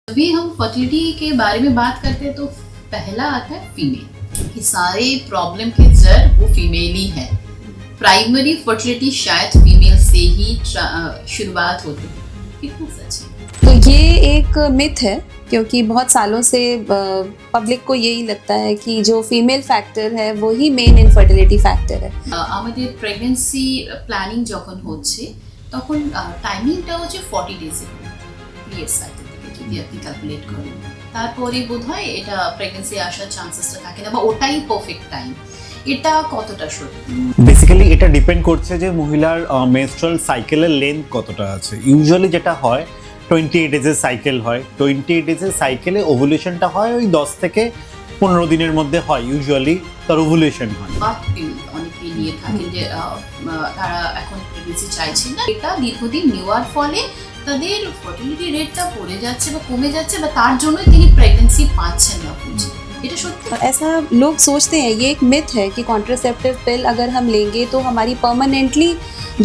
अभी हम फर्टिलिटी के बारे में बात करते हैं तो पहला आता है फीमेल, कि सारे प्रॉब्लम के जड़ वो फीमेल ही है। प्राइमरी फर्टिलिटी शायद फीमेल से ही शुरुआत होती है। कितना सच है? तो ये एक मिथ है, क्योंकि बहुत सालों से पब्लिक को यही लगता है कि जो फीमेल फैक्टर है वही मेन इनफर्टिलिटी फैक्टर है। আমাদের প্রেগন্যান্সি প্ল্যানিং যখন হচ্ছে তখন টাইমিংটা হচ্ছে 40 ডেজের পিরিয়ড সাইকেল থেকে যদি আপনি ক্যালকুলেট করেন, তারপরে বোধহয় এটা প্রেগন্যান্সি আসার চান্সেসটা থাকে না বা ওটাই পারফেক্ট টাইম। এটা কতটা সত্যি? বেসিক্যালি এটা ডিপেন্ড করছে যে মহিলার মেনস্ট্রুয়াল সাইকেলের লেন্থ কতটা আছে। ইউজুয়ালি যেটা হয় 28 ডেজের সাইকেল হয়, 28 ডেজের সাইকেলে ওভুলেশনটা হয় ওই 10 থেকে 15 দিনের মধ্যে হয়, ইউজুয়ালি তার ওভুলেশন হয়। বাট অনেকে নিয়ে থাকেন যে তারা এখন প্রেগন্যান্সি চাইছেন না, এটা দীর্ঘদিন নেওয়ার ফলে তাদের ফার্টিলিটি রেটটা পড়ে যাচ্ছে বা কমে যাচ্ছে বা তার জন্যই তিনি প্রেগন্যান্সি পাচ্ছেন না। এটা সত্যি? ऐसा लोग सोचते हैं, ये एक मिथ है कि कॉन्ट्रासेप्टिव पिल अगर हम लेंगे तो हमारी परमानेंटली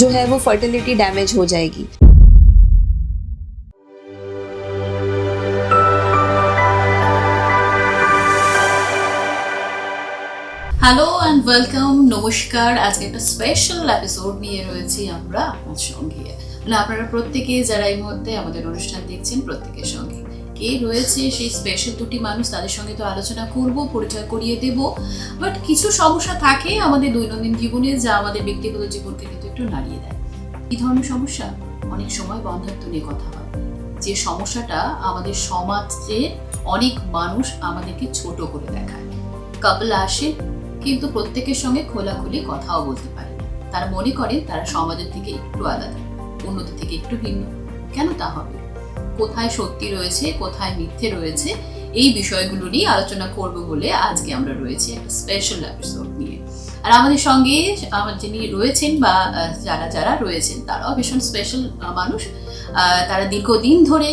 जो है वो फर्टिलिटी डैमेज हो जाएगी। হ্যালো অ্যান্ড ওয়েলকাম, নমস্কার। আজকে একটা স্পেশাল এপিসোড নিয়ে রয়েছি আমরা আপনার সঙ্গে, মানে আপনারা প্রত্যেকে যারা এই মুহূর্তে আমাদের অনুষ্ঠান দেখছেন প্রত্যেকের সঙ্গে কে রয়েছে সেই স্পেশাল দুটি মানুষ, তাদের সঙ্গে তো আলোচনা করব, পরিচয় করিয়ে দেব। বাট কিছু সমস্যা থাকে আমাদের দৈনন্দিন জীবনে যা আমাদের ব্যক্তিগত জীবনকে কিন্তু একটু নাড়িয়ে দেয়। কী ধরনের সমস্যা? অনেক সময় বন্ধাত্ব নিয়ে কথা হয়, যে সমস্যাটা আমাদের সমাজের অনেক মানুষ আমাদেরকে ছোট করে দেখায়। কাপল আসে কিন্তু প্রত্যেকের সঙ্গে খোলাখুলি কথাও বলতে পারে না। তারা মনে করে তারা সমাজের থেকে একটু আলাদা, অন্যদের থেকে একটু ভিন্ন। কেন তা হবে? কোথায় সত্যি রয়েছে, কোথায় মিথ্যে রয়েছে, এই বিষয়গুলো নিয়ে আলোচনা করব বলে আজকে আমরা রয়েছি একটা স্পেশাল এপিসোড নিয়ে। আর আমাদের সঙ্গে আমার যিনি রয়েছেন বা যারা রয়েছেন তারাও ভীষণ স্পেশাল মানুষ। তারা দীর্ঘদিন ধরে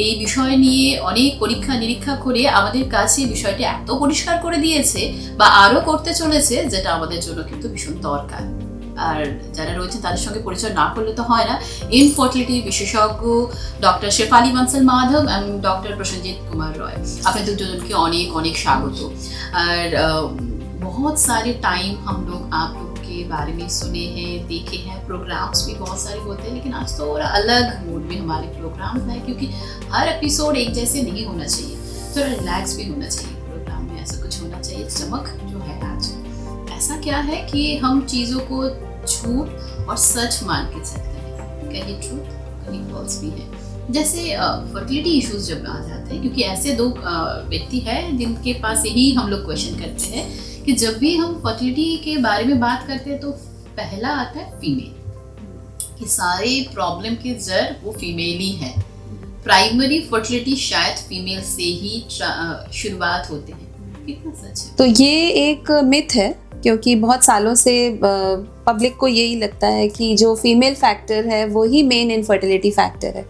এই বিষয় নিয়ে অনেক পরীক্ষা নিরীক্ষা করে আমাদের কাছে বিষয়টি এত পরিষ্কার করে দিয়েছে বা আরও করতে চলেছে, যেটা আমাদের জন্য কিন্তু ভীষণ দরকার। আর যারা রয়েছে তাদের সঙ্গে পরিচয় না করলে তো হয় না। ইনফার্টিলিটি বিশেষজ্ঞ ডক্টর শেফালি বানসাল মাধব এবং ডক্টর প্রসেনজিৎ কুমার রয়, আপনাদের দুজনকে অনেক অনেক স্বাগত। আর बहुत सारे टाइम हम लोग आप लोग के बारे में सुने हैं, देखे हैं, प्रोग्राम्स भी बहुत सारे होते हैं, लेकिन आज तो थोड़ा अलग मूड में हमारे प्रोग्राम्स हैं, क्योंकि हर एपिसोड एक जैसे नहीं होना चाहिए, थोड़ा रिलैक्स भी होना चाहिए प्रोग्राम में, ऐसा कुछ होना चाहिए। चमक जो है आज ऐसा क्या है कि हम चीज़ों को झूठ और सच मान के चलते हैं, कहीं ट्रूथ कहीं फॉल्स भी है। जैसे फर्टिलिटी इश्यूज जब आ जाते हैं, क्योंकि ऐसे दो व्यक्ति हैं जिनके पास यही हम लोग क्वेश्चन करते हैं कि जब भी हम फर्टिलिटी के बारे में बात करते हैं तो पहला आता है फीमेल, कि सारे प्रॉब्लम के जड़ वो फीमेल ही है। प्राइमरी फर्टिलिटी शायद फीमेल से ही शुरुआत होते हैं। कितना सच है? तो ये एक मिथ है, क्योंकि बहुत सालों से पब्लिक को यही लगता है कि जो फीमेल फैक्टर है वही मेन इनफर्टिलिटी फैक्टर है।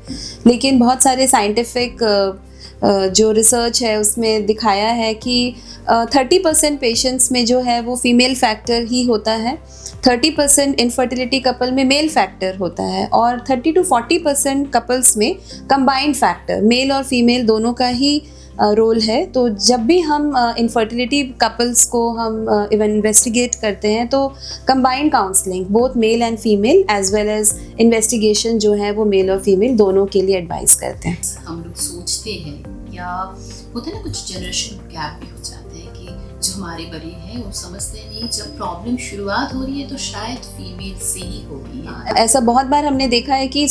लेकिन बहुत सारे साइंटिफिक जो रिसर्च है उसमें दिखाया है कि 30% पेशेंट्स में जो है वो फीमेल फैक्टर ही होता है, 30% इनफर्टिलिटी कपल में मेल फैक्टर होता है, और 30 to 40% कपल्स में कंबाइंड फैक्टर मेल और फीमेल दोनों का ही रोल है। तो जब भी हम इनफर्टिलिटी कपल्स को हम इन्वेस्टिगेट करते हैं तो combined counselling both male and female as well as investigation जो है वो मेल और फीमेल दोनों के लिए एडवाइस करते हैं। हम लोग सोचते हैं या होता है ना, कुछ जनरेशन गैप भी हो जाते हैं कि जो हमारे बड़े हैं वो समझते नहीं जब प्रॉब्लम शुरुआत हो रही है तो शायद फीमेल से ही होगी। ऐसा बहुत बार हमने देखा है कि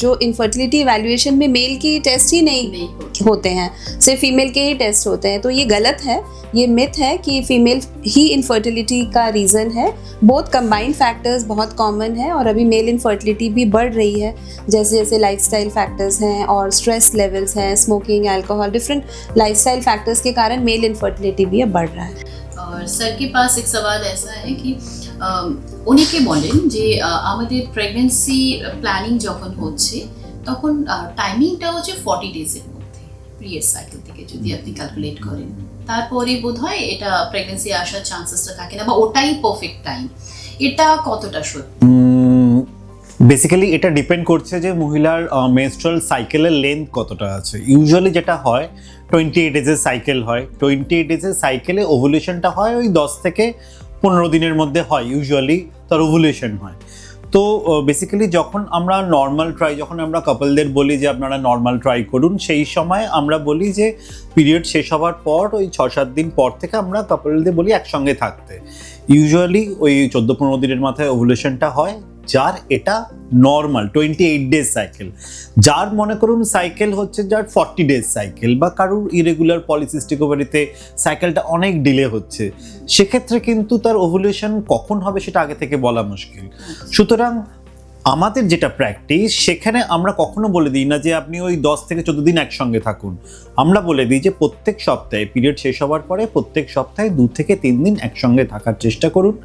जो इनफर्टिलिटी इवैल्यूएशन में मेल की टेस्ट ही नहीं होते हैं, सिर्फ फीमेल के ही टेस्ट होते हैं। तो ये गलत है, ये मिथ है कि फीमेल ही इनफर्टिलिटी का रीज़न है। बोथ कंबाइंड फैक्टर्स बहुत कॉमन है, और अभी मेल इनफर्टिलिटी भी बढ़ रही है, जैसे जैसे लाइफस्टाइल फैक्टर्स हैं और स्ट्रेस लेवल्स हैं, smoking, alcohol, different lifestyle factors के कारण मेल इनफर्टिलिटी भी अब बढ़ रहा है। और सर के पास एक सवाल ऐसा है कि অনেকে বলেন যে আমাদের প্রেগন্যান্সি প্ল্যানিং যখন হচ্ছে তখন টাইমিংটা হচ্ছে 40 ডেজের মধ্যে পিরিয়ড সাইকেল থেকে যদি আপনি ক্যালকুলেট করেন, তারপরে বোধহয় এটা প্রেগন্যান্সি আসার চান্সেসটা থাকে না বা ওটাই পারফেক্ট টাইম। এটা কতটা সত্যি? বেসিক্যালি এটা ডিপেন্ড করছে যে মহিলার মেনস্ট্রুয়াল সাইকেলের লেন্থ কতটা আছে। ইউজুয়ালি যেটা হয় 28 ডেজের সাইকেল হয়, 28 ডেজের সাইকেলে ওভুলেশনটা হয় ওই 10 থেকে 15 দিনের মধ্যে হয়, ইউজুয়ালি তার ওভুলেশন হয়। তো বেসিক্যালি যখন আমরা নর্মাল ট্রাই, যখন আমরা কাপলদের বলি যে আপনারা নর্মাল ট্রাই করুন, সেই সময় আমরা বলি যে পিরিয়ড শেষ হওয়ার পর ওই 6-7 দিন পর থেকে আমরা কাপলদের বলি একসঙ্গে থাকতে। ইউজুয়ালি ওই 14-15 দিনের মাথায় ওভুলেশনটা হয়, যার এটা নর্মাল 28 ডেজ সাইকেল। যার মনে করুন সাইকেল হচ্ছে যার 40 ডেজ সাইকেল, বা কারুর ইরেগুলার পলিসিস্টিক ওভারিতে সাইকেলটা অনেক ডিলে হচ্ছে, সেক্ষেত্রে কিন্তু তার ওভুলেশন কখন হবে সেটা আগে থেকে বলা মুশকিল। সুতরাং আমাদের যেটা প্র্যাকটিস, সেখানে আমরা কখনো বলে দিই না যে আপনি ওই 10 থেকে 14 দিন একসঙ্গে থাকুন। আমরা বলে দিই যে প্রত্যেক সপ্তাহে পিরিয়ড শেষ হওয়ার পরে প্রত্যেক সপ্তাহে 2 থেকে 3 দিন একসঙ্গে থাকার চেষ্টা করুন।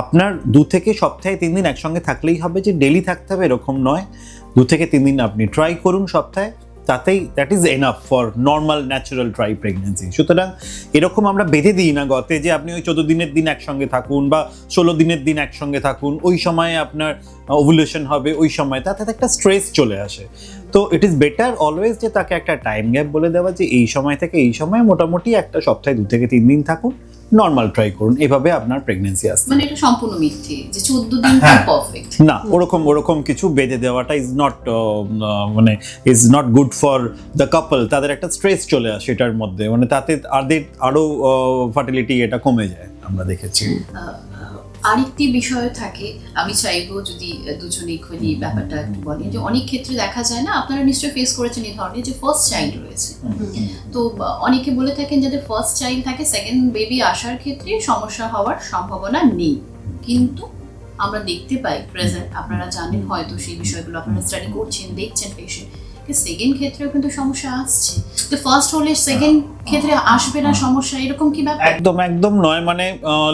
আপনার 2 থেকে সপ্তাহে 3 দিন একসঙ্গে থাকলেই হবে, যে ডেলি থাকতে হবে এরকম নয়। 2 থেকে 3 দিন আপনি ট্রাই করুন সপ্তাহে, তাতেই that is enough for normal natural try pregnancy. সুতরাং এরকম আমরা বেঁধে দিই না গতে যে আপনি ওই 14 দিনের দিন একসঙ্গে থাকুন বা 16 দিনের দিন একসঙ্গে থাকুন, ওই সময়ে আপনার ওভুলেশন হবে, ওই সময় তাতে একটা স্ট্রেস চলে আসে। তো ইট ইজ বেটার অলওয়েজ যে তাকে একটা টাইম গ্যাপ বলে দেওয়া যে এই সময় থেকে এই সময় মোটামুটি একটা সপ্তাহে 2 থেকে 3 দিন থাকুন, নর্মাল ট্রাই করুন, এভাবে আপনার প্রেগনেন্সি আসবে। মানে এটা সম্পূর্ণ মিথ্যে যে 14 দিন পারফেক্ট না, ওরকম কিছু বেঁধে দেওয়াটা ইজ নট মানে is not good for the কাপল। তাদের একটা স্ট্রেস চলে আসে এটার মধ্যে, মানে তাতে আরো ফার্টিলিটি এটা কমে যায়, আমরা দেখেছি। আরেকটি বিষয় থাকে, আমি চাইবো যদি দুজনেই খুলি ব্যাপারটা একটু বলেন, যে অনেক ক্ষেত্রে দেখা যায় না, আপনারা নিশ্চয়ই ফেস করেছেন এই ধরনের, যে ফার্স্ট চাইল্ড রয়েছে, তো অনেকে বলে থাকেন যাদের ফার্স্ট চাইল্ড থাকে সেকেন্ড বেবি আসার ক্ষেত্রে সমস্যা হওয়ার সম্ভাবনা নেই, কিন্তু আমরা দেখতে পাই প্রেজেন্ট, আপনারা জানেন হয়তো সেই বিষয়গুলো, আপনারা স্টাডি করছেন, দেখছেন পেশেন্ট, সেকেন্ড ক্ষেত্রেও কিন্তু সমস্যা আসছে। তো ফার্স্ট হলে সেকেন্ড ক্ষেত্রে আসবে না সমস্যা, এরকম কি ব্যাপার? একদম নয়। মানে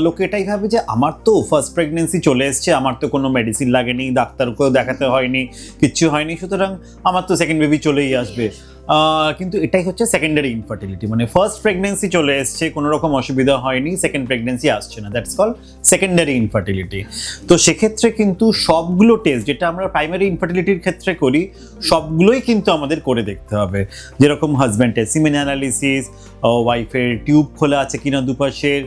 লোকে এটাই ভাবে যে আমার তো ফার্স্ট প্রেগনেন্সি চলে এসছে, আমার তো কোনো মেডিসিন লাগেনি, ডাক্তারকেও দেখাতে হয়নি, কিচ্ছু হয়নি, সুতরাং আমার তো সেকেন্ড বেবি চলেই আসবে। কিন্তু এটাই হচ্ছে সেকেন্ডারি ইনফার্টিলিটি। মানে ফার্স্ট প্রেগনেন্সি চলে এসছে, কোনো রকম অসুবিধা হয়নি, সেকেন্ড প্রেগনেন্সি আসছে না, দ্যাটস কল সেকেন্ডারি ইনফার্টিলিটি। তো সেক্ষেত্রে কিন্তু সবগুলো টেস্ট যেটা আমরা প্রাইমারি ইনফার্টিলিটির ক্ষেত্রে করি, সবগুলোই কিন্তু আমাদের করে দেখতে হবে। যেরকম হাজব্যান্ডের সিমেন অ্যানালিসিস, ওয়াইফের টিউব খোলা আছে কিনা দুপাশের।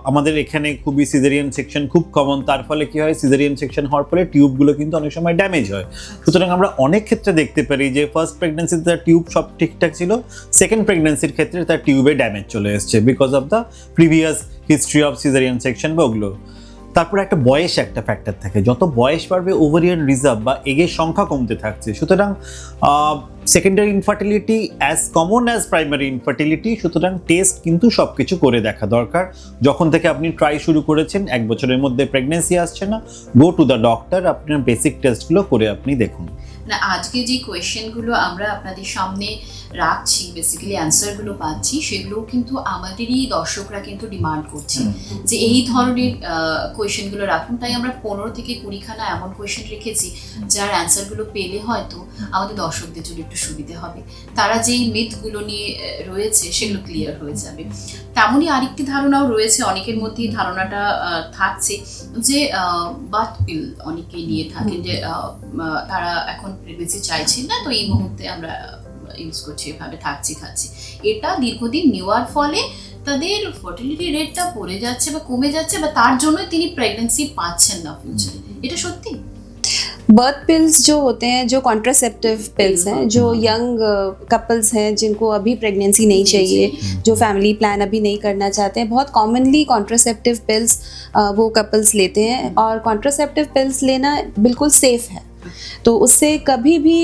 আমাদের এখানে খুবই সিজারিয়ান সেকশন খুব কমন, তার ফলে কি হয়, সিজারিয়ান সেকশন হওয়ার ফলে টিউবগুলো কিন্তু অনেক সময় ড্যামেজ হয়। সুতরাং আমরা অনেক ক্ষেত্রে দেখতে পারি যে ফার্স্ট প্রেগনেন্সিতে তার টিউব সব ঠিকঠাক ছিল, সেকেন্ড প্রেগনেন্সির ক্ষেত্রে তার টিউবে ড্যামেজ চলে এসছে because of the previous history of caesarean section বা ওগুলো। তারপরে একটা বয়স একটা ফ্যাক্টর থাকে, যত বয়স বাড়বে ওভারিয়ান রিজার্ভ বা এগের সংখ্যা কমতে থাকছে। সুতরাং secondary infertility as common as primary infertility, সুতরাং টেস্ট কিন্তু সব কিছু করে দেখা দরকার। যখন থেকে আপনি ট্রাই শুরু করেছেন, 1 বছরের মধ্যে প্রেগনেন্সি আসছে না, গো টু দ্য ডক্টর, আপনার বেসিক টেস্টগুলো করে আপনি দেখুন। না, আজকে যে কোয়েশ্চেনগুলো আমরা আপনাদের সামনে রাখছি, বেসিক্যালি অ্যান্সারগুলো পাচ্ছি, সেগুলোও কিন্তু আমাদেরই দর্শকরা কিন্তু ডিমান্ড করছে যে এই ধরনের কোয়েশ্চেনগুলো রাখুন। তাই আমরা 15 থেকে 20খানা এমন কোয়েশ্চেন রেখেছি যার অ্যান্সারগুলো পেলে হয়তো আমাদের দর্শকদের জন্য একটু সুবিধে হবে, তারা যেই মিথগুলো নিয়ে রয়েছে সেগুলো ক্লিয়ার হয়ে যাবে। তেমনই আরেকটি ধারণাও রয়েছে, অনেকের মধ্যেই ধারণাটা থাকছে যে বাট পিল অনেকেই নিয়ে থাকেন, যে তারা এখন প্রেগনেন্সি চাইছেন না, তো এই মুহূর্তে আমরা ইউজ করছি, এভাবে থাকছি খাচ্ছি, এটা দীর্ঘদিন নেওয়ার ফলে তাদের ফার্টিলিটি রেটটা পড়ে যাচ্ছে বা কমে যাচ্ছে, বা তার জন্য তিনি প্রেগনেন্সি পাচ্ছেন না ফিউচারে, এটা সত্যি? बर्थ पिल्स जो होते हैं, जो कॉन्ट्रासेप्टिव पिल्स हैं, जो यंग कपल्स हैं जिनको अभी प्रेगनेंसी नहीं चाहिए, जो फैमिली प्लान अभी नहीं करना चाहते हैं, बहुत कॉमनली कॉन्ट्रासेप्टिव पिल्स वो कपल्स लेते हैं, और कॉन्ट्रासेप्टिव पिल्स लेना बिल्कुल सेफ़ है। तो उससे कभी भी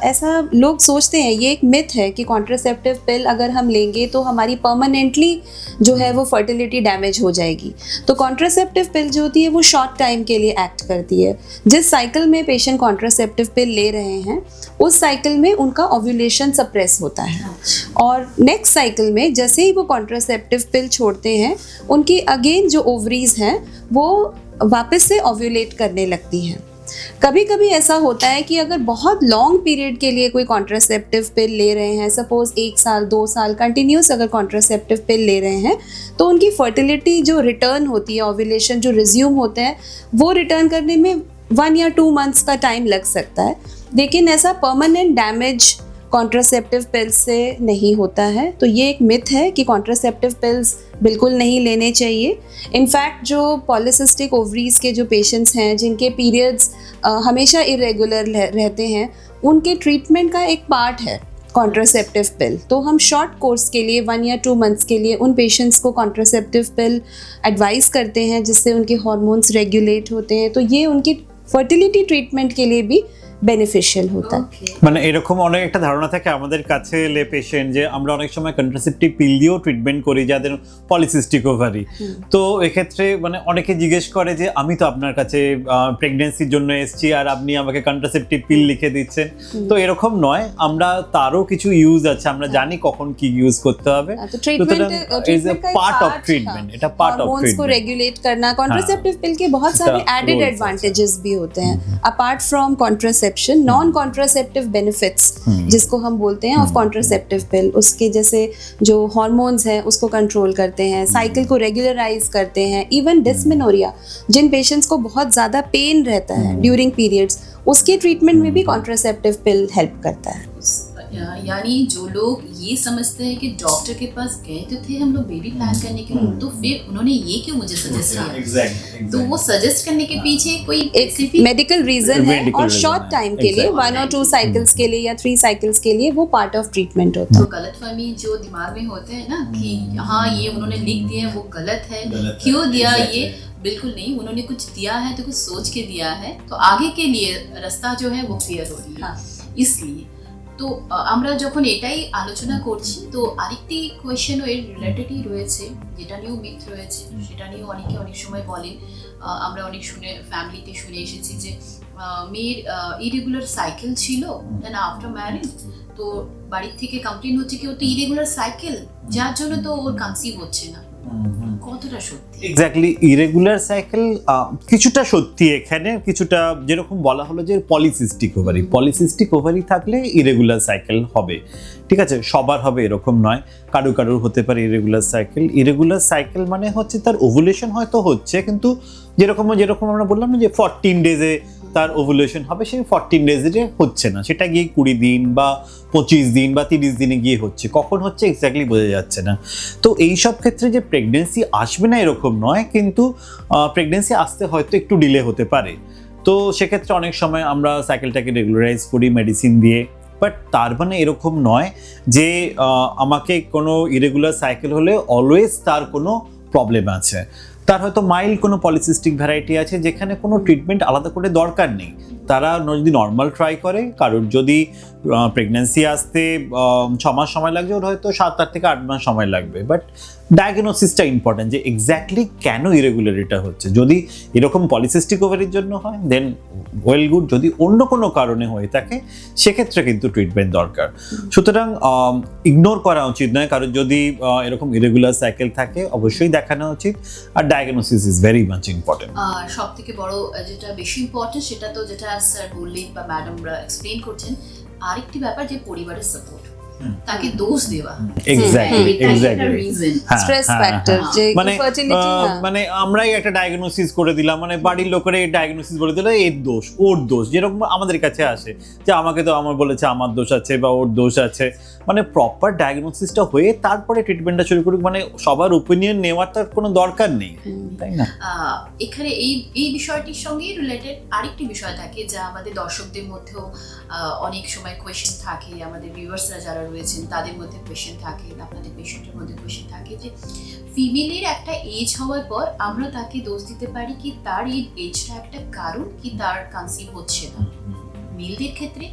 ऐसा लोग सोचते हैं, ये एक मिथ है कि कॉन्ट्रासेप्टिव पिल अगर हम लेंगे तो हमारी परमानेंटली जो है वो फर्टिलिटी डैमेज हो जाएगी। तो कॉन्ट्रासेप्टिव पिल जो होती है वो शॉर्ट टाइम के लिए एक्ट करती है। जिस साइकिल में पेशेंट कॉन्ट्रासेप्टिव पिल ले रहे हैं, उस साइकिल में उनका ओव्यूलेशन सप्रेस होता है, और नेक्स्ट साइकिल में जैसे ही वो कॉन्ट्रासेप्टिव पिल छोड़ते हैं, उनकी अगेन जो ओवरीज हैं वो वापस से ओव्यूलेट करने लगती हैं। कभी कभी ऐसा होता है कि अगर बहुत लॉन्ग पीरियड के लिए कोई कॉन्ट्रासेप्टिव पिल ले रहे हैं, सपोज 1 साल 2 साल कंटिन्यूस अगर कॉन्ट्रासेप्टिव पिल ले रहे हैं, तो उनकी फर्टिलिटी जो रिटर्न होती है, ओव्यूलेशन जो रिज्यूम होते हैं, वो रिटर्न करने में 1 या 2 मंथ्स का टाइम लग सकता है, लेकिन ऐसा परमानेंट डैमेज कॉन्ट्रासेप्टिव पिल्स से नहीं होता है। तो ये एक मिथ है कि कॉन्ट्रासेप्टिव पिल्स बिल्कुल नहीं लेने चाहिए। इनफैक्ट जो पॉलीसिस्टिक ओवरीज के जो पेशेंट्स हैं जिनके पीरियड्स हमेशा इरेगुलर रहते हैं, उनके ट्रीटमेंट का एक पार्ट है कॉन्ट्रासेप्टिव पिल। तो हम शॉर्ट कोर्स के लिए 1 या 2 मंथ्स के लिए उन पेशेंट्स को कॉन्ट्रासेप्टिव पिल एडवाइस करते हैं, जिससे उनके हार्मोन्स रेगुलेट होते हैं। तो ये उनकी फर्टिलिटी ट्रीटमेंट के लिए भी বেনিফিশিয়াল হতা মানে এরকম অনেক একটা ধারণা থাকে আমাদের কাছে এলে পেশেন্ট যে আমরা অনেক সময় কন্ট্রাসেপটিভ পিল দিয়েও ট্রিটমেন্ট করি যাদের পলিসিস্টিক ওভারি। তো এক্ষেত্রে মানে অনেকে জিজ্ঞেস করে যে আমি তো আপনার কাছে প্রেগন্যান্সির জন্য এসেছি আর আপনি আমাকে কন্ট্রাসেপটিভ পিল লিখে দিচ্ছেন। তো এরকম নয়, আমরা তারও কিছু ইউজ আছে, আমরা জানি কখন কি ইউজ করতে হবে। तो treatment is a part of treatment, এটা পার্ট অফ हार्मोन्स को ट्रीटमेंट। रेगुलेट करना, कॉन्ट्रासेप्टिव पिल के बहुत सारे एडेड roles एडवांटेजेस भी होते हैं apart from contraception. Non contraceptive benefits जिसको हम बोलते हैं ऑफ कॉन्ट्रासेप्टिव पिल, उसके जैसे जो हार्मोन्स हैं उसको कंट्रोल करते हैं, साइकिल को रेगुलराइज करते हैं। इवन डिस्मेनोरिया, जिन पेशेंट्स को बहुत ज़्यादा पेन रहता है ड्यूरिंग पीरियड्स, उसके ट्रीटमेंट में भी कॉन्ट्रासेप्टिव पिल हेल्प करता है। यानी जो लोग ये समझते हैं कि डॉक्टर के पास गए तो थे हम लोग बेबी प्लान करने के लिए, तो फिर उन्होंने ये क्यों मुझे सजेस्ट किया? तो वो सजेस्ट करने के पीछे कोई एक मेडिकल रीजन है और शॉर्ट टाइम के लिए 1 और 2 साइकिल्स के लिए या 3 साइकिल्स के लिए वो पार्ट ऑफ ट्रीटमेंट होता तो है। गलतफहमी जो दिमाग में होते हैं ना कि हाँ ये उन्होंने लिख दिया है वो गलत है, क्यों दिया ये? बिल्कुल नहीं, उन्होंने कुछ दिया है तो कुछ सोच के दिया है, तो आगे के लिए रास्ता जो है वो क्लियर हो रही है। इसलिए তো আমরা যখন এটাই আলোচনা করছি, তো আরেকটি কোয়েশ্চেনও এর রিলেটেডই রয়েছে, যেটা নিয়েও মিথ রয়েছে, সেটা নিয়েও অনেকে অনেক সময় বলেন। আমরা অনেক ফ্যামিলিতে শুনে এসেছি যে মেয়ের ইরেগুলার সাইকেল ছিল, দেন আফটার ম্যারিজ তো বাড়ির থেকে কমপ্লেন হচ্ছে কি ও তো ইরেগুলার সাইকেল, যার জন্য তো ওর কনসিভ হচ্ছে না। কতটা সত্যি? এক্স্যাক্টলি, ইরেগুলার সাইকেল কিছুটা সত্যি এখানে, কিছুটা যেরকম বলা হলো যে পলিসিস্টিক ওভারি, পলিসিস্টিক ওভারি থাকলে ইরেগুলার সাইকেল হবে, ঠিক আছে? সবার হবে এরকম নয়, কারো কারোর হতে পারে ইরেগুলার সাইকেল। ইরেগুলার সাইকেল মানে হচ্ছে তার ওভুলেশন হয়তো হচ্ছে, কিন্তু যেরকম আমরা বললাম না যে 14 ডেজে তার ওভুলেশন হবে, সেই 14 ডেজে হচ্ছে না, সেটা গিয়ে 20 দিন বা 25 দিন বা 30 দিনে গিয়ে হচ্ছে। কখন হচ্ছে এক্স্যাক্টলি বোঝা যাচ্ছে না। তো এই সব ক্ষেত্রে যে প্রেগনেন্সি আসবে না এরকম নয়, কিন্তু প্রেগনেন্সি আসতে হয়তো একটু ডিলে হতে পারে। তো সেক্ষেত্রে অনেক সময় আমরা সাইকেলটাকে রেগুলারাইজ করি মেডিসিন দিয়ে, বাট তার মানে এরকম নয় যে আমাকে কোনো ইরেগুলার সাইকেল হলে অলওয়েজ তার কোনো প্রবলেম আছে। তার হয়তো মাইল্ড কোনো পলিসিস্টিক ভ্যারাইটি আছে যেখানে কোনো ট্রিটমেন্ট আলাদা করে দরকার নেই। তারা যদি নর্মাল ট্রাই করে, কারোর যদি প্রেগন্যান্সি আসতে 6 মাস সময় লাগছে, ওর হয়তো 7 থেকে 8 মাস সময় লাগবে। বাট ডায়াগনোসিসটা ইম্পর্টেন্ট, যে এক্স্যাক্টলি কেন ইরেগুলারিটা হচ্ছে। যদি এরকম পলিসিস্টিক ওভারির জন্য হয় দেন ওয়েল গুড, যদি অন্য কোনো কারণে হয়ে থাকে সেক্ষেত্রে কিন্তু ট্রিটমেন্ট দরকার। সুতরাং ইগনোর করা উচিত নয়, কারণ যদি এরকম ইরেগুলার সাইকেল থাকে অবশ্যই দেখানো উচিত। আর diagnosis is very much important. আর সব থেকে বড় যেটা বেশি ইম্পর্টেন্ট, সেটা তো যেটা স্যার বললেন বা ম্যাডামরা এক্সপ্লেন করছেন, আরেকটি ব্যাপার যে পরিবারের সাপোর্ট, তাকে দোষ দেওয়া এক্স্যাক্টলি স্ট্রেস ফ্যাক্টর, যে মানে ফার্টিলিটি মানে আমরাই একটা ডায়াগনোসিস করে দিলাম, মানে বাড়ির লোকেরা এই ডায়াগনোসিস বলে দিল এর দোষ ওর দোষ, যেরকম আমাদের কাছে আসে যে আমাকে তো আমার বলেছে আমার দোষ আছে বা ওর দোষ আছে। মানে প্রপার ডায়াগনোসিসটা হয়ে তারপরে ট্রিটমেন্টটা শুরু করুক, মানে সবার ওপিনিয়ন নেওয়ার তার কোনো দরকার নেই, তাই না? এখানে এই বিষয়টির সঙ্গে রিলেটেড আরেকটি বিষয় থাকে যা আমাদের দর্শকদের মধ্যেও অনেক সময় কোয়েশ্চেন থাকে, আমাদের ভিউয়ার্সরা যারা রয়েছেন তাদের মধ্যে কোয়েশ্চেন থাকে, আপনাদের পেশেন্টের মধ্যে কোয়েশ্চেন থাকে যে ফিমেলের একটা এজ হওয়ার পর আমরা তাকে দোষ দিতে পারি কি তার এই এজটা একটা কারণ কি তার কনসিভ হচ্ছে না। মেলদের ক্ষেত্রে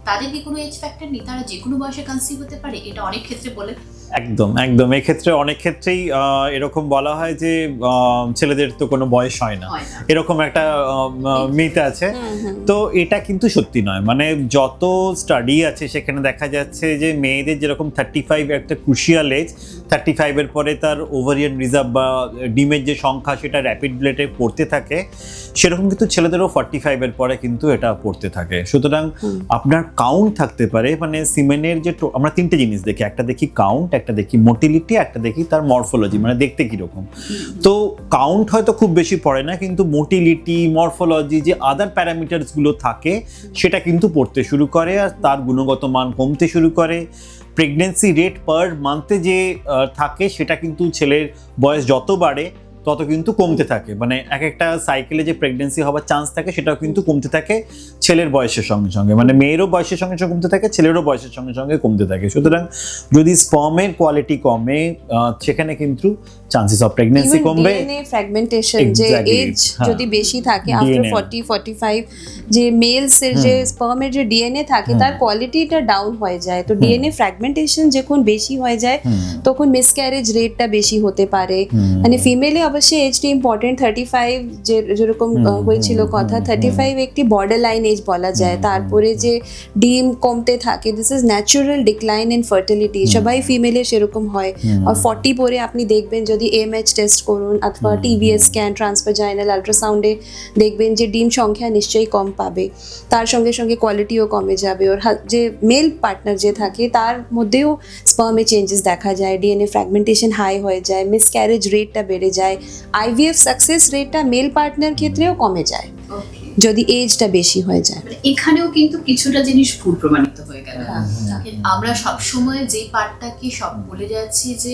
তাদের কি কোনো এজ ফ্যাক্টর নেই, তারা যে কোনো বয়সে কনসিভ হতে পারে, এটা অনেক ক্ষেত্রে বলে। একদম এক্ষেত্রে অনেক ক্ষেত্রেই এরকম বলা হয় যে ছেলেদের তো কোনো বয়স হয় না, এরকম একটা মিথ আছে। তো এটা কিন্তু সত্যি নয়। মানে যত স্টাডি আছে সেখানে দেখা যাচ্ছে যে মেয়েদের যেরকম 35 একটা ক্রুশিয়াল এজ, 35-এর পরে তার ওভারিয়ান রিজার্ভ বা ডিমের যে সংখ্যা সেটা র্যাপিড রেটে পড়তে থাকে, সেরকম কিন্তু ছেলেদেরও 45-এর পরে কিন্তু এটা পড়তে থাকে। সুতরাং আপনার কাউন্ট থাকতে পারে, মানে সিমেনের যে আমরা তিনটে জিনিস দেখি, একটা দেখি কাউন্ট, একটা দেখি মোটিলিটি, একটা দেখি তার মরফোলজি, মানে দেখতে কীরকম। তো কাউন্ট হয়তো খুব বেশি পড়ে না, কিন্তু মোটিলিটি, মরফোলজি, যে আদার প্যারামিটার্সগুলো থাকে সেটা কিন্তু পড়তে শুরু করে, আর তার গুণগত মান কমতে শুরু করে। প্রেগনেন্সি রেট পার মান্থে যে থাকে সেটা কিন্তু ছেলের বয়স যত বাড়ে তত কিন্তু কমতে থাকে, মানে এক একটা সাইকেলে যে প্রেগনেন্সি হওয়ার চান্স থাকে সেটাও কিন্তু কমতে থাকে ছেলের বয়সের সঙ্গে সঙ্গে, মানে মেয়েরও বয়সের সঙ্গে সঙ্গে কমতে থাকে, ছেলেরও বয়সের সঙ্গে সঙ্গে কমতে থাকে। সুতরাং যদি স্পার্মের কোয়ালিটি কমে সেখানে কিন্তু চান্সেস অফ প্রেগনেন্সি কমবে। ডিএনএ ফ্র্যাগমেন্টেশন, যে এজ যদি বেশি থাকে আফটার 40-45, যে মেলস এর যে স্পার্মের যে ডিএনএ থাকে তার কোয়ালিটিটা ডাউন হয়ে যায়। তো ডিএনএ ফ্র্যাগমেন্টেশন যখন বেশি হয়ে যায় তখন মিসক্যারেজ রেটটা বেশি হতে পারে। মানে ফিমেলে অবশ্যই এজটা ইম্পর্টেন্ট, 35 যেরকম হয়েছিল কথা, 35 একটি বর্ডার লাইন এজ বলা যায়। তারপরে যে ডিম কমতে থাকে, this is natural decline in fertility, সবাই ফিমেলে সেরকম হয়। আর 40 পরে আপনি দেখবেন যদি এমএইচ টেস্ট করুন অথবা টিভিএস স্ক্যান, ট্রান্সভাজাইনাল আল্ট্রাসাউন্ডে দেখবেন যে ডিম সংখ্যা নিশ্চয়ই কম পাবে, তার সঙ্গে সঙ্গে কোয়ালিটিও কমে যাবে। ওর যে মেল পার্টনার যে থাকে তার মধ্যেও স্পার্মে চেঞ্জেস দেখা যায়, ডিএনএ ফ্র্যাগমেন্টেশন হাই হয়ে যায়, মিসক্যারেজ রেটটা বেড়ে যায়, আইভিএফ সাকসেস রেটটা মেল পার্টনার ক্ষেত্রেও কমে যায় যদি এজটা বেশি হয়ে যায়। এখানেও কিন্তু কিছুটা জিনিস ভুল প্রমাণিত হয়ে গেল। আমরা সবসময় যে পার্টটাকে সব বলে যাচ্ছি যে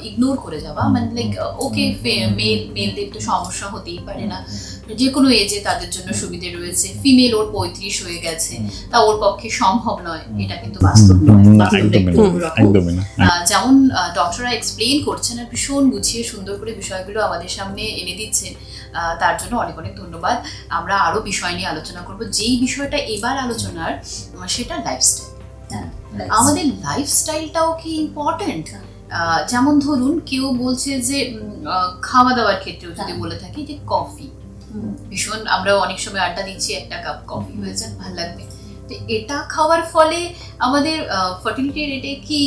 ইগনোর করে যাওয়া, মানে লাইক ওকে মেলদের তো সমস্যা হতেই পারে না, যে কোনো এজে তাদের জন্য সুবিধে রয়েছে। ফিমেল ওর 35 হয়ে গেছে, তা ওর পক্ষে সম্ভব নয়, এটা কিন্তু বাস্তব নয়। যেমন ডক্টররা এক্সপ্লেন করছেন আর ভীষণ গুছিয়ে সুন্দর করে বিষয়গুলো আমাদের সামনে এনে দিচ্ছেন, তার জন্য অনেক অনেক ধন্যবাদ। আমরা আরো বিষয় নিয়ে আলোচনা করব। যেই বিষয়টা এবার আলোচনার সেটা লাইফস্টাইল। আমাদের লাইফস্টাইলটাও কি ইম্পর্টেন্ট? যেমন ধরুন কেউ বলছে যে খাওয়া দাওয়ার ক্ষেত্রেও যদি বলে থাকি যে কফি ভীষণ, আমরা অনেক সময় আড্ডা দিচ্ছি, একটা কাপ কফি হয়ে যাক ভালো লাগবে, তো এটা খাওয়ার ফলে আমাদের ফার্টিলিটি রেটে কি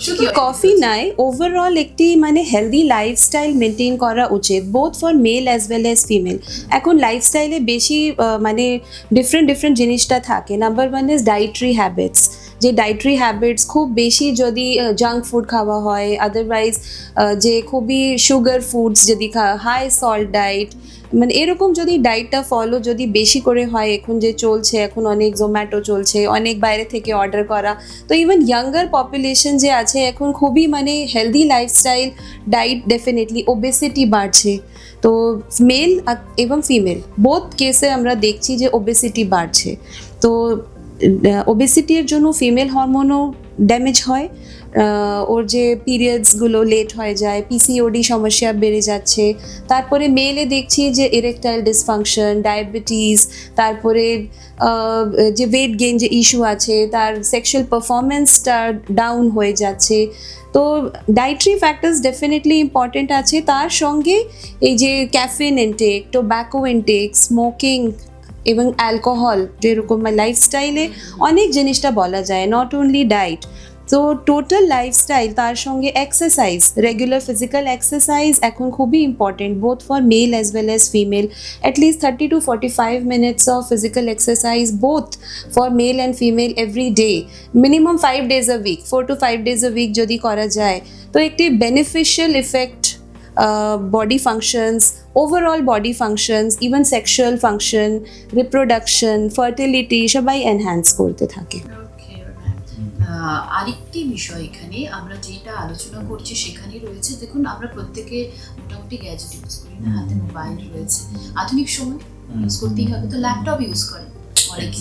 শুধু কফি নাই, ওভারঅল একটি মানে হেলদি লাইফস্টাইল মেনটেন করা উচিত, both for male as well as female. এখন লাইফস্টাইলে বেশি মানে ডিফারেন্ট জিনিসটা থাকে। নাম্বার 1 ইজ ডায়েটরি হ্যাবিটস, যে ডায়েটরি হ্যাবিটস খুব বেশি যদি জাঙ্ক ফুড খাওয়া হয়, আদারওয়াইজ যে খুবই সুগার ফুডস যদি হাই সল্ট ডায়েট, মানে এরকম যদি ডায়েটটা ফলো যদি বেশি করে হয়, এখন যে চলছে, এখন অনেক জোম্যাটো চলছে, অনেক বাইরে থেকে অর্ডার করা, তো ইভেন ইয়াঙ্গার পপুলেশন যে আছে এখন খুবই মানে healthy lifestyle diet, definitely obesity বাড়ছে। তো মেল এবং ফিমেল বোথ কেসে আমরা দেখছি যে ওবেসিটি বাড়ছে। তো ওবেসিটির জন্য ফিমেল হরমোনও ড্যামেজ হয়, ওর যে পিরিয়ডসগুলো লেট হয়ে যায়, পিসিওডি সমস্যা বেড়ে যাচ্ছে। তারপরে মেলে দেখছি যে ইরেকটাইল ডিসফাংশন, ডায়াবেটিস, তারপরে যে ওয়েট গেইন যে ইস্যু আছে, তার সেক্সুয়াল পারফরমেন্সটা ডাউন হয়ে যাচ্ছে। তো ডায়েটরি ফ্যাক্টরস ডেফিনেটলি ইম্পর্টেন্ট আছে, তার সঙ্গে এই যে caffeine intake, tobacco intake, smoking এবং অ্যালকোহল, যেরকম লাইফস্টাইলে অনেক জিনিসটা বলা যায়, নট অনলি ডায়েট। তো টোটাল লাইফস্টাইল, তার সঙ্গে এক্সারসাইজ, রেগুলার ফিজিক্যাল এক্সারসাইজ এখন খুবই important, both for male as well as female. At least 30 to 45 minutes of physical exercise, both for male and female every day, minimum 5 days a week, 4 to 5 days a week যদি করা যায়, তো একটি beneficial effect body functions, overall body functions, even sexual function, reproduction, fertility সবাই enhance করতে থাকে। আরেকটি বিষয় এখানে আমরা যেটা আলোচনা করছি সেখানে রয়েছে, দেখুন আমরা প্রত্যেকে মোটামুটি গ্যাজেট ইউজ করি না, হাতে মোবাইল রয়েছে, আধুনিক সময় ইউজ করতেই হবে, তো ল্যাপটপ ইউজ করে অনেকে।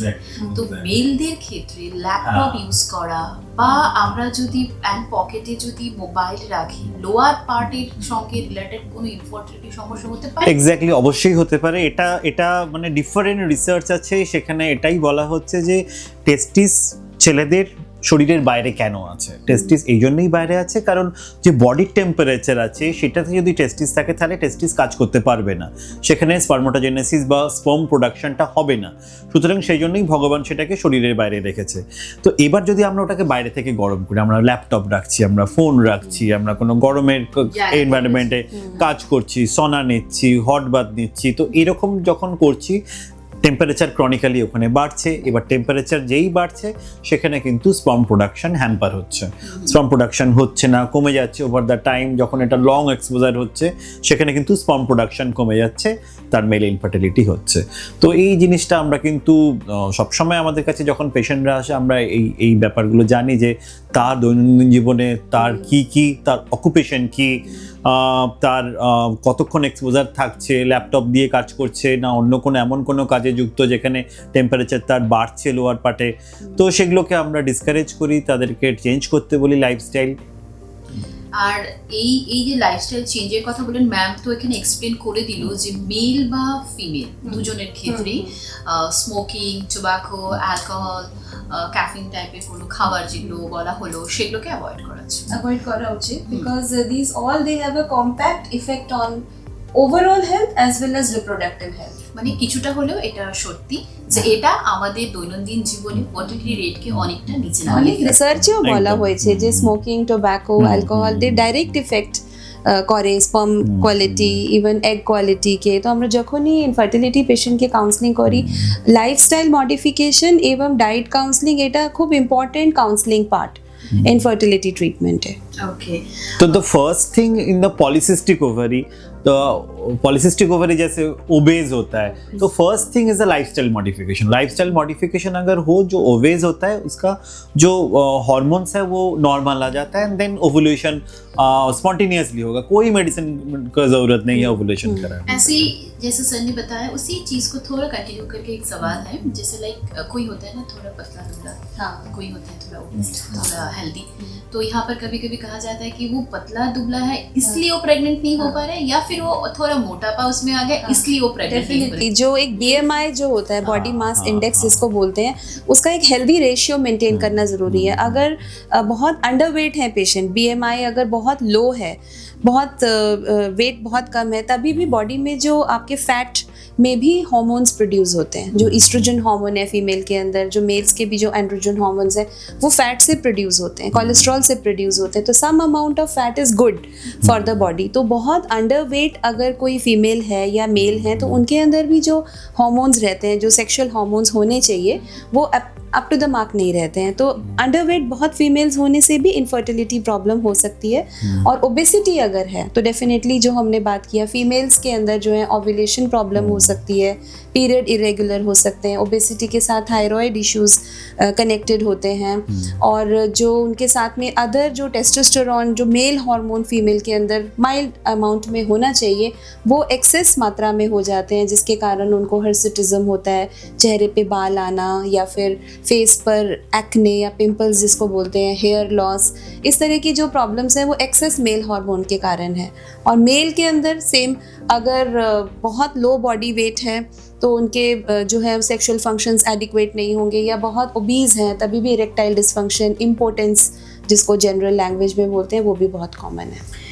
তো মেলদের ক্ষেত্রে ল্যাপটপ ইউজ করা বা আমরা যদি প্যান্ট পকেটে যদি মোবাইল রাখি, লোয়ার পার্টের সঙ্গে রিলেটেড কোনো ইনফার্টিলিটি সমস্যা হতে পারে? এক্স্যাক্টলি, অবশ্যই হতে পারে। এটা মানে ডিফারেন্ট রিসার্চ আছে, সেখানে এটাই বলা হচ্ছে যে টেস্টিস ছেলেদের শরীরের বাইরে কেন আছে? টেস্টিস এই জন্যই বাইরে আছে কারণ যে বডির টেম্পারেচার আছে সেটাতে যদি টেস্টিস থাকে তাহলে টেস্টিস কাজ করতে পারবে না, সেখানে স্পার্মাটোজেনেসিস বা স্পার্ম প্রোডাকশনটা হবে না। সুতরাং সেই জন্যই ভগবান সেটাকে শরীরের বাইরে রেখেছে। তো এবার যদি আমরা ওটাকে বাইরে থেকে গরম করি, আমরা ল্যাপটপ রাখছি, আমরা ফোন রাখছি, আমরা কোনো গরমের এনভায়রনমেন্টে কাজ করছি, সনা নিচ্ছি, হট বাথ নিচ্ছি, তো এরকম যখন করছি টেম্পারেচার ক্রনিক্যালি ওখানে বাড়ছে। এবার টেম্পারেচার যেই বাড়ছে সেখানে কিন্তু স্পার্ম প্রোডাকশন হ্যাম্পার হচ্ছে, স্পার্ম প্রোডাকশন হচ্ছে না, কমে যাচ্ছে ওভার দ্য টাইম। যখন এটা লং এক্সপোজার হচ্ছে সেখানে কিন্তু স্পার্ম প্রোডাকশন কমে যাচ্ছে, তার মেল ইনফার্টিলিটি হচ্ছে। তো এই জিনিসটা আমরা কিন্তু সবসময় আমাদের কাছে যখন পেশেন্টরা আসে আমরা এই ব্যাপারগুলো জানি যে তার দৈনন্দিন জীবনে তার কি তার অকুপেশন কি, তার কতক্ষণ এক্সপোজার থাকছে, ল্যাপটপ দিয়ে কাজ করছে না অন্য কোনো এমন কোনো কাজে যুক্ত যেখানে টেম্পারেচার তার বাড়ছে লোয়ার পার্টে। তো সেগুলোকে আমরা ডিসকারেজ করি, তাদেরকে চেঞ্জ করতে বলি লাইফস্টাইল। আর এই যে লাইফস্টাইল চেঞ্জের কথা বলেন ম্যাম, তো এখানে এক্সপ্লেন করে দিল যে মেল বা ফিমেল দুজনের ক্ষেত্রেই স্মোকিং, টোব্যাকো, অ্যালকোহল, ক্যাফিন টাইপের কোনো খাবার যেগুলো বলা হলো সেগুলোকে অ্যাভয়েড করা উচিত, because these all they have a compact effect on overall health as well as reproductive health. মানে কিছুটা হলেও এটা সত্যি যে এটা আমাদের দৈনন্দিন জীবনে ফার্টিলিটি রেটকে অনেকটা নিচে নামিয়ে অনেক ফেলে। রিসার্চেও বলা হয়েছে যে smoking, tobacco, alcohol they direct effect করে স্পার্ম কোয়ালিটি, ইভেন এগ কোয়ালিটিকে। তো আমরা যখনই ইনফার্টিলিটি পেশেন্টকে কাউন্সেলিং করি, লাইফস্টাইল মডিফিকেশন এবং ডায়েট কাউন্সেলিং এটা খুব ইম্পর্টেন্ট কাউন্সেলিং পার্ট ইনফার্টিলিটি ট্রিটমেন্টে। ओके, तो the first thing in the polycystic ovary, तो पॉलीसिस्टिक ओवरी जैसे ओबेज होता है, तो first thing is a lifestyle modification. Lifestyle modification अगर हो, जो ओबेज होता है उसका जो हॉर्मोन्स है वो नॉर्मल आ जाता है एंड देन ओवुलेशन स्पॉन्टेनियसली होगा, कोई मेडिसिन का जरूरत नहीं है ओवुलेशन कराने। ऐसे ही जैसे सर ने बताया उसी चीज को थोड़ा कंटिन्यू करके एक सवाल है, जैसे लाइक कोई होता है ना थोड़ा पतला दुबला, कोई होता है थोड़ा ओबेस, थोड़ा हेल्दी, तो यहाँ पर कभी कभी कहा जाता है कि वो पतला दुबला है इसलिए वो प्रेग्नेंट नहीं हो पा रहे, या फिर वो थोड़ा मोटापा उसमें आ गया इसलिए वो प्रेग्नेंट नहीं हो रहे। जो एक BMI जो होता है, बॉडी मास इंडेक्स जिसको बोलते हैं, उसका एक हेल्दी रेशियो मेंटेन करना ज़रूरी है। अगर बहुत अंडरवेट है पेशेंट, BMI अगर बहुत लो है, बहुत वेट बहुत कम है, तभी भी बॉडी में जो आपके फैट में भी हार्मोन्स प्रोड्यूस होते हैं, जो ईस्ट्रोजन हार्मोन है फीमेल के अंदर, जो मेल्स के भी जो एंड्रोजन हार्मोन्स है वो फैट से प्रोड्यूस होते हैं, कोलेस्ट्रॉल से प्रोड्यूस होते हैं। तो some amount of fat is good for the body. तो बहुत अंडरवेट अगर कोई फीमेल है या मेल है तो उनके अंदर भी जो हार्मोन्स रहते हैं, जो सेक्शुअल हार्मोन्स होने चाहिए, वो अप टू द मार्क नहीं रहते हैं। तो अंडरवेट बहुत फीमेल्स होने से भी इनफर्टिलिटी प्रॉब्लम हो सकती है। और ओबेसिटी अगर है तो डेफिनेटली जो हमने बात किया, फीमेल्स के अंदर जो है ओव्यूलेशन प्रॉब्लम हो सकती है, पीरियड इरेगुलर हो सकते हैं, ओबेसिटी के साथ थायराइड इश्यूज कनेक्टेड होते हैं, और जो उनके साथ में अदर जो टेस्टोस्टेरोन, जो मेल हार्मोन फीमेल के अंदर माइल्ड अमाउंट में होना चाहिए, वो एक्सेस मात्रा में हो जाते हैं, जिसके कारण उनको हिर्सुटिज्म होता है, चेहरे पे बाल आना, या फिर फेस पर एक्ने या पिंपल्स जिसको बोलते हैं, हेयर लॉस, इस तरह की जो प्रॉब्लम्स हैं वो एक्सेस मेल हार्मोन के कारण है। और मेल के अंदर सेम, अगर बहुत लो बॉडी वेट है तो उनके जो है सेक्सुअल फंक्शंस एडिक्वेट नहीं होंगे, या बहुत ओबीज हैं तभी भी इरेक्टाइल डिसफंक्शन, इम्पोर्टेंस जिसको जनरल लैंग्वेज में बोलते हैं, वो भी बहुत कॉमन है।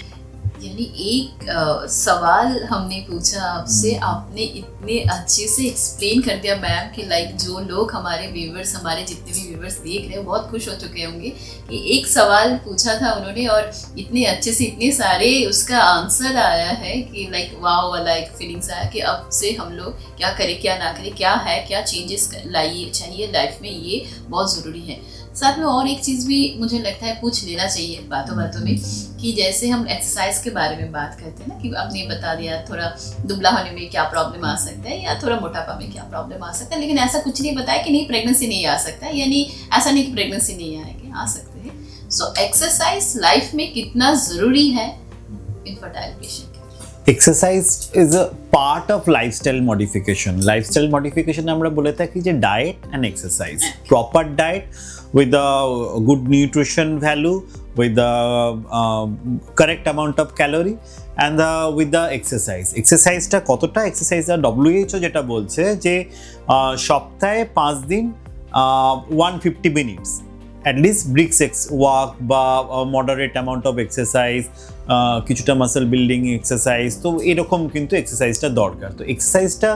यानी एक सवाल हमने पूछा आपसे, आपने इतने अच्छे से एक्सप्लेन कर दिया मैम कि लाइक जो लोग हमारे व्यूवर्स, हमारे जितने भी व्यूवर्स देख रहे हैं बहुत खुश हो चुके होंगे कि एक सवाल पूछा था उन्होंने और इतने अच्छे से इतने सारे उसका आंसर आया है कि लाइक वाओ वाला एक फीलिंग्स आया कि अब से हम लोग क्या करें क्या ना करें, क्या है क्या चेंजेस लाइए चाहिए लाइफ में, ये बहुत ज़रूरी है। साथ में और एक चीज़ भी मुझे लगता है पूछ लेना चाहिए बातों बातों में, कि जैसे हम एक्सरसाइज के बारे में बात करते हैं ना, कि आपने बता दिया थोड़ा दुबला होने में क्या प्रॉब्लम आ सकता है या थोड़ा मोटापा में क्या प्रॉब्लम आ सकता है, लेकिन ऐसा कुछ नहीं बताया कि नहीं प्रेगनेंसी नहीं आ सकता, यानी ऐसा नहीं कि प्रेगनेंसी नहीं आएगी, आ सकते हैं। सो एक्सरसाइज लाइफ में कितना ज़रूरी है infertile patient? Exercise is a part of lifestyle modification. Lifestyle modification আমরা বলে থাকি যে diet and exercise, proper diet with a good nutrition value, with the correct amount of calorie, and with the exercise. এক্সারসাইজটা কতটা? এক্সারসাইজটা WHO যেটা বলছে যে সপ্তাহে 5 দিন 150 মিনিটস অ্যাটলিস্ট ব্রিক্স ওয়াক বা মডারেট অ্যামাউন্ট অফ এক্সারসাইজ, কিছুটা মাসল বিল্ডিং এক্সারসাইজ, তো এরকম কিন্তু এক্সারসাইজটা দরকার। তো এক্সারসাইজটা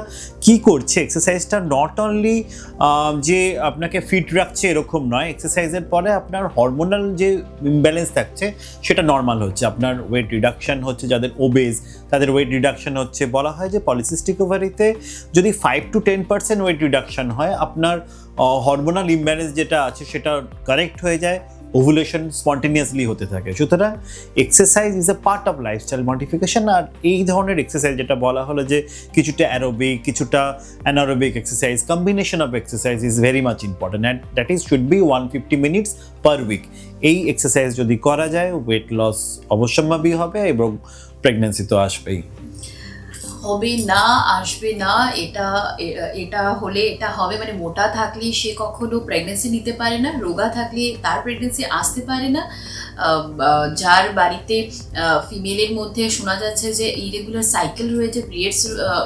কী করছে, এক্সারসাইজটা নট অনলি যে আপনাকে ফিট রাখছে এরকম নয়, এক্সারসাইজের পরে আপনার হরমোনাল যে ইমব্যালেন্স থাকছে সেটা নর্মাল হচ্ছে, আপনার ওয়েট রিডাকশান হচ্ছে, যাদের ওবেজ তাদের ওয়েট রিডাকশান হচ্ছে। বলা হয় যে পলিসিস্টিক ওভারিতে যদি 5 to 10% ওয়েট রিডাকশান হয়, আপনার হরমোনাল ইমব্যালেন্স যেটা আছে সেটা কারেক্ট হয়ে যায়, ওভুলেশন স্পন্টেনিয়াসলি হতে থাকে। সুতরাং exercise is a part of lifestyle modification. আর এই ধরনের এক্সারসাইজ যেটা বলা হলো যে কিছুটা অ্যারোবিক, কিছুটা anaerobic exercise, combination of exercise is very much important, and that is should be 150 minutes per week. এই এক্সারসাইজ যদি করা যায় ওয়েট লস অবশ্যম্ভাবী হবে এবং প্রেগনেন্সি তো আসবেই। হবে না, আসবে না, এটা হলে এটা হবে, মানে মোটা থাকলে সে কখনো প্রেগনেন্সি নিতে পারে না, রোগা থাকলে তার প্রেগনেন্সি আসতে পারে না। যার বাড়িতে ফিমেলের মধ্যে শোনা যাচ্ছে যে ইরেগুলার সাইকেল রয়েছে, পিরিয়ডস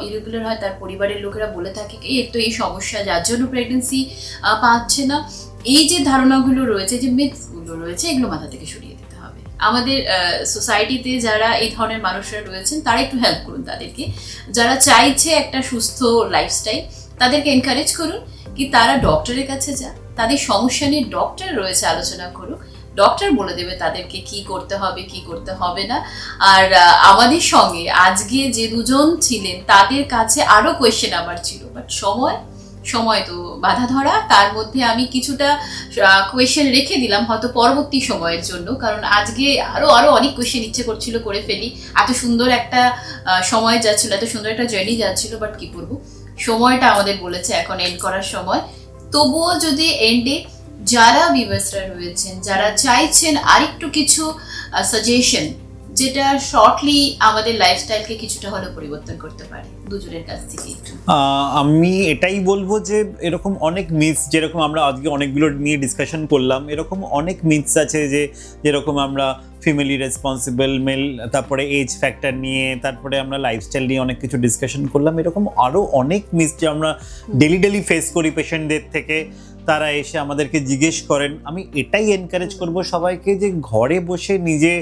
ইরেগুলার হয়, তার পরিবারের লোকেরা বলে থাকে এর তো এই সমস্যা, যার জন্য প্রেগনেন্সি পাচ্ছে না। এই যে ধারণাগুলো রয়েছে, যে মিথগুলো রয়েছে, এগুলো মাথা থেকে সরিয়ে দিতে হবে। আমাদের সোসাইটিতে যারা এই ধরনের মানুষরা রয়েছেন তারা একটু হেল্প করুন তাদেরকে, যারা চাইছে একটা সুস্থ লাইফস্টাইল তাদেরকে এনকারেজ করুন কি তারা ডক্টরের কাছে যান, তাদের সমস্যা নিয়ে ডক্টর রয়েছে আলোচনা করুক, ডক্টর বলে দেবে তাদেরকে কি করতে হবে কি করতে হবে না। আর আমাদের সঙ্গে আজকে যে দুজন ছিলেন তাদের কাছে আরও কোয়েশ্চেন আমার ছিল, বাট সময় তো বাধা ধরা, তার মধ্যে আমি কিছুটা কোয়েশ্চেন রেখে দিলাম হয়তো পরবর্তী সময়ের জন্য, কারণ আজকে আরও অনেক কোয়েশ্চেন ইচ্ছে করছিল করে ফেলি, এত সুন্দর একটা সময় যাচ্ছিল, এত সুন্দর একটা জার্নি যাচ্ছিল, বাট কি করবো, সময়টা আমাদের বলেছে এখন এন্ড করার সময়। তবুও যদি এন্ডে যারা ভিউয়ার্সরা রয়েছেন, যারা চাইছেন আরেকটু কিছু সাজেশন যেটা শর্টলি আমাদের লাইফস্টাইলকে কিছুটা হলেও পরিবর্তন করতে পারে, দুজনের কাছ থেকে একটু। আমি এটাই বলবো যে এরকম অনেক মিথস, যেরকম আমরা আজকে অনেকগুলো নিয়ে ডিসকাশন করলাম, এরকম অনেক মিথস আছে যে যেরকম আমরা ফিমেলি রেসপন্সিবল মেল, তারপরে এজ ফ্যাক্টর নিয়ে, তারপরে আমরা লাইফস্টাইল নিয়ে অনেক কিছু ডিসকাশন করলাম, এরকম আরও অনেক মিথস যে আমরা ডেলি ফেস করি পেশেন্টদের থেকে, তারা এসে আমাদেরকে জিজ্ঞেস করেন। আমি এটাই এনকারেজ করব সবাইকে যে ঘরে বসে নিজে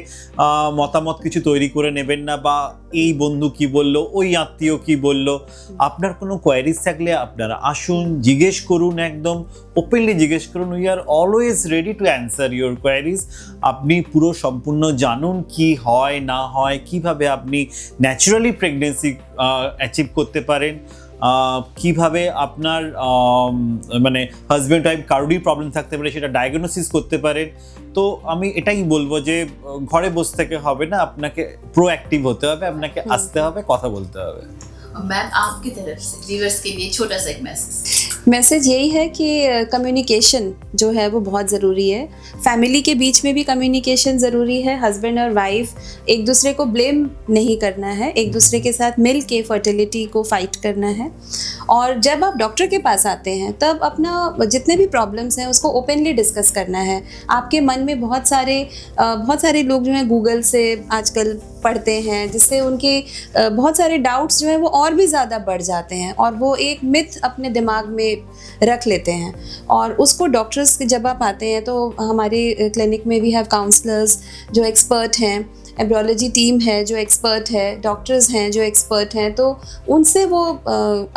মতামত কিছু তৈরি করে নেবেন না, বা এই বন্ধু কি বললো, ওই আত্মীয় কি বললো। আপনার কোনো কোয়ারিজ থাকলে আপনারা আসুন, জিজ্ঞেস করুন, একদম ওপেনলি জিজ্ঞেস করুন। We are always ready to answer your queries. আপনি পুরো সম্পূর্ণ জানুন কি হয় না হয়, কিভাবে আপনি ন্যাচারালি প্রেগনেন্সি অ্যাচিভ করতে পারেন, কিভাবে আপনার মানে হাজব্যান্ড ওয়াইফ কারোরই প্রবলেম থাকতে পারে সেটা ডায়াগনোসিস করতে পারেন। তো আমি এটাই বলবো যে ঘরে বসে থেকে হবে না, আপনাকে প্রোঅ্যাক্টিভ হতে হবে, আপনাকে আসতে হবে, কথা বলতে হবে। मैम आपकी तरफ से व्यूअर्स के लिए छोटा सा एक मैसेज यही है कि कम्युनिकेशन जो है वो बहुत ज़रूरी है। फैमिली के बीच में भी कम्युनिकेशन ज़रूरी है। हस्बैंड और वाइफ एक दूसरे को ब्लेम नहीं करना है, एक दूसरे के साथ मिल के फर्टिलिटी को फाइट करना है। और जब आप डॉक्टर के पास आते हैं तब अपना जितने भी प्रॉब्लम्स हैं उसको ओपनली डिस्कस करना है। आपके मन में बहुत सारे लोग जो हैं गूगल से आजकल पढ़ते हैं, जिससे उनके बहुत सारे डाउट्स जो हैं वो और भी ज़्यादा बढ़ जाते हैं और वो एक मिथ अपने दिमाग में रख लेते हैं। और उसको डॉक्टर्स जब आप आते हैं तो हमारे क्लिनिक में वी हैव काउंसलर्स जो एक्सपर्ट हैं, एम्ब्रियोलॉजी टीम है जो एक्सपर्ट है, डॉक्टर्स हैं जो एक्सपर्ट हैं, तो उनसे वो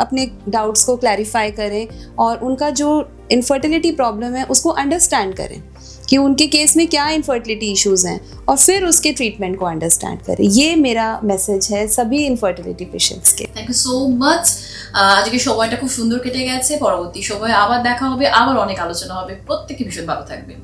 अपने डाउट्स को क्लैरिफाई करें और उनका जो इनफर्टिलिटी प्रॉब्लम है उसको अंडरस्टैंड करें कि उनके केस में क्या इनफर्टिलिटी इश्यूज़ हैं और फिर उसके ट्रीटमेंट को अंडरस्टैंड करें। ये मेरा मैसेज है सभी इनफर्टिलिटी पेशेंट्स के। Thank you so much. আজকে সময়টা খুব সুন্দর কেটে গেছে, পরবর্তী সময়ে আবার দেখা হবে, আবার অনেক আলোচনা হবে। প্রত্যেকে ভীষণ ভালো থাকবেন।